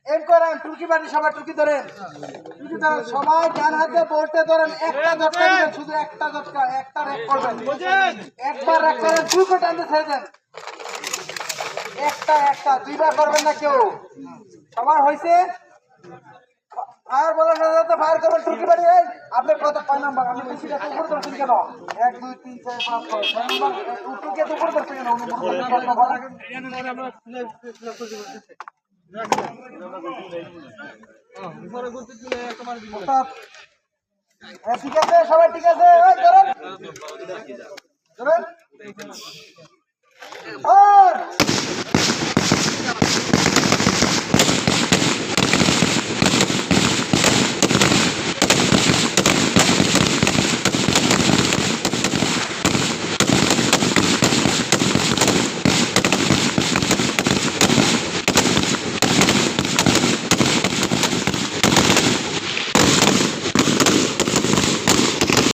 M করেন টুকি বাড়ি সবাই টুকি ধরেন সবাই ডান হাতে বলতে ধরেন একটা ঝটকা দিবেন শুধু একটা ঝটকা একটা রেক করবেন একবার রেক করেন দুটো টানতে ছেড়ে দেন একটা দুইবার করবেন না কেউ সবার হয়েছে ফায়ার বলার সাথে সাথে ফায়ার করবেন টুকি বাড়ি আপনি কত 5 নাম্বার আমি টুকিটা তো উপর ধরছেন কেন 1 2 3 4 5 6 নাম্বার টুকিটা তো উপর ধরছেন কেন ঠিক আছে সবাই ঠিক আছে ধরেন